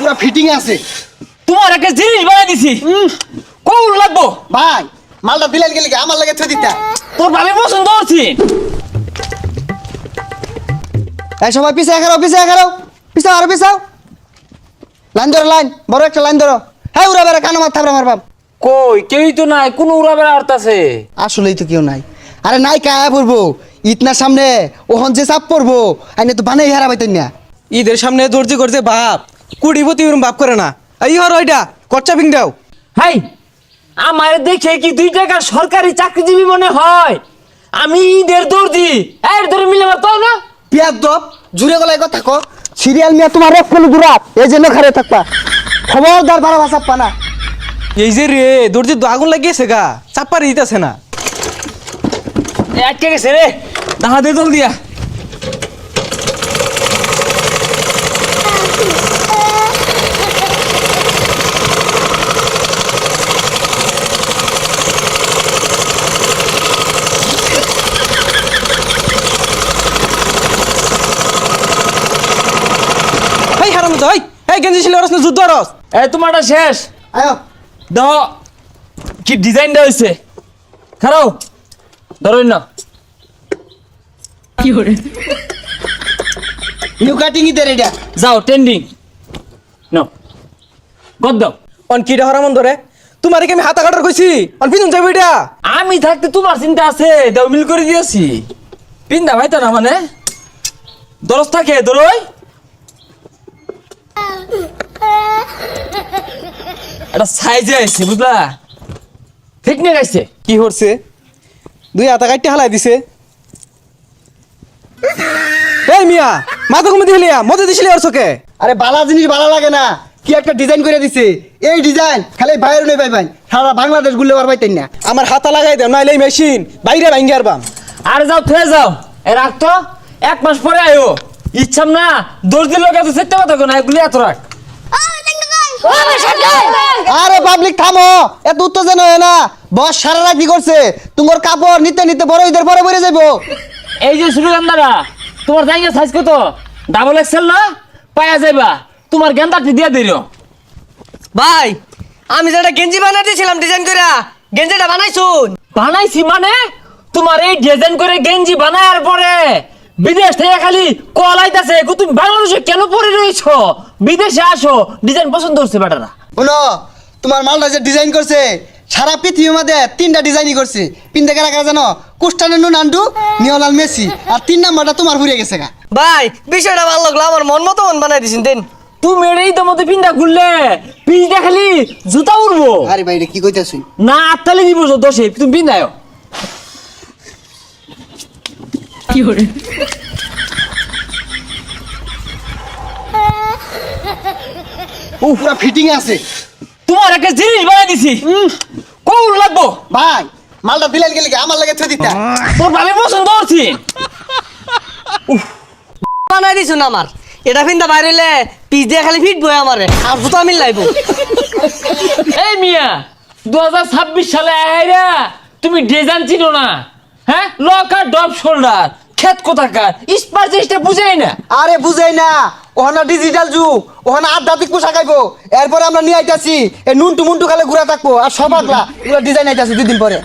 পুরা ফিটিং আছে। তোমার একটা জিনিস বানাই দিছি। কোন লাগবো ভাই মালটা দিলেন গেলে আমার লাগে থই দিতা। তোর ভাবে পছন্দ হচ্ছে। এই সবাই পিছে খাও, পিছে খাও, পিছাও আর পিছাও। লাইন ধরো, লাইন বড় একটা লাইন ধরো। হ্যাঁ উড়া বেড়া কানো মাথা থাবড়া মারবাম। কই কেউই তো নাই, কোন উড়া বেড়া আরতাছে। আসলেই তো কেউ নাই। আরে নাই কায়া পড়বো ইতনার সামনে ওহন যে চাপ পড়বো আইনে তো বানাই হারা পাইতেন না। ঈদের সামনে দর্জি করছে বাপ, কুড়িপতি ওরম বাপ করে না। এই হর ওইটা কচ্চা পিং দাও। হাই আমার দেখে কি 2 টাকার সরকারি চাকরিজীবী মনে হয়? আমি ঈদের দর্জি, এর ধরে মিলে মারতাও না। পিয়ার দপ জুড়ে গলায় কথা কো। সিরিয়াল মিয়া তোমার এক কোন দুরাত এই জন্য খারে থাকবা। খবরদার বাড়া বাসাপ পানা। এই যে রে দর্জি তো আগুন লাগিয়েছে গা, চাপ্পার দিতেছে না। আটকে গেছে রে, দাহা দে জল দিয়া। এই হারাম তো, এই গেঞ্জি ছিল রস না যুদ্ধ রস। এই তোমারটা শেষ। আয়ো দাও কি ডিজাইনটা হইছে, খারাও ধরুন না। নিউ কাটিং ইতে রেডা। যাও ট্রেন্ডিং নাও গদ দাও। অন কিটা হরামন ধরে তোমার কি আমি হাতা কাটার কইছি? অন পিছন যাবো এটা। আমি থাকতে তোমার চিন্তা আছে, দাও মিল করে দিয়েছি। পিন্দা ভাইতা না মানে দরজ থাকে দরই। এটা সাইজে আছে বুঝলা, ঠিক নিয়ে গেছে। কি হচ্ছে? 2 হাতা কাটতে হালাই দিছে। এই মিয়া মাথা ঘুমে দিলিয়া মতে দিছিলি ওর চোখে। আরে বালা জিনিস ভালো লাগে না, কি একটা ডিজাইন করে দিছে। এই ডিজাইন খালি বাইরে নেই পাইবেন, সারা বাংলাদেশ ঘুরলে পার পাইতেন না। আমার হাতা লাগাই দাও, নাইলে এই মেশিন বাইরে ভাঙ্গি আরবাম। আরে যাও থয়ে যাও, এ রাখ তো, 1 মাস পরে আয়ো। ইচ্ছাম না দর্জির লোক এত সেটে কথা কোন এগুলি এত রাখ। আরে পাবলিক থামো, এত উত্তেজনা হয় না। বস সারা রাত কি করছে? তোমার কাপড় নিতে নিতে বড় ঈদের পরে পরে যাবো। এই যে সুরগন্ধারা, তোমার জায়গা সাইজ কত? ডাবল এক্সেল না পায়া যাইবা, তোমার গেন্দাটি দিয়ে দিও। ভাই আমি যেটা গেঞ্জি বানাই দিয়েছিলাম ডিজাইন করে, গেঞ্জিটা বানাইছুন। বানাইছি মানে তোমার এই ডিজাইন করে গেঞ্জি বানায়ার পরে বিদেশ থেকে খালি কল আইতাছে, তুমি বাংলাদেশে কেন পরে রয়েছো? বিদেশে আসো, ডিজাইন পছন্দ হচ্ছে বেটারা। শোনো, তোমার মালটা যে ডিজাইন করছে সারা পৃথিবীর মধ্যে 3টা ডিজাইনই করছে। পিনতে কারা কারা জানো? কুস্টানেনু নান্ডু, নিওলাল মেসি, আর 3 নাম্বারটা তোমার ঘুরে গেছে গা। ভাই বিষয়টা ভালো লাগলো, আমার মন মতো মন বানাই দিয়েছেন দিন। তুমি এই তো মতো পিন্ডা ঘুরলে পিন্ডা খালি জুতা উড়বো আরে ভাই এটা কি কইতাছুই? না, আটতালি দিব দোষে, তুমি পিন্দায়। কি করে পুরা ফিটিং আছে। তোমার একটা জিনিস বানাই দিছি। কোন লাগবো ভাই মালটা দিলেন গেলে আমার লাগে থই দিতা। তোর ভাবে পছন্দ হচ্ছে। বানাই দিছুন আমার, এটা ফিন্দা বাইরেলে পিস দিয়ে খালি ফিট বই আমারে, আর জুতা মিল লাইবো। এই মিয়া 2026 সালে আইরা তুমি ডিজাইন চিনো না? হ্যাঁ, লকার ডপ শোল্ডার ক্ষেত কোথাকার স্পার্জিসটা বুঝাই না। আরে বুঝাই না, ওখানে ডিজিটাল যুগ, ওখানে আধ্যাত্মিক পোশাক আইবো। এরপরে আমরা নিয়ে আইতাছি এই নুনটু মুন্টু খালে ঘুরা থাকবো আর সব আগলা এগুলো ডিজাইন আইতাছি 2 দিন পরে।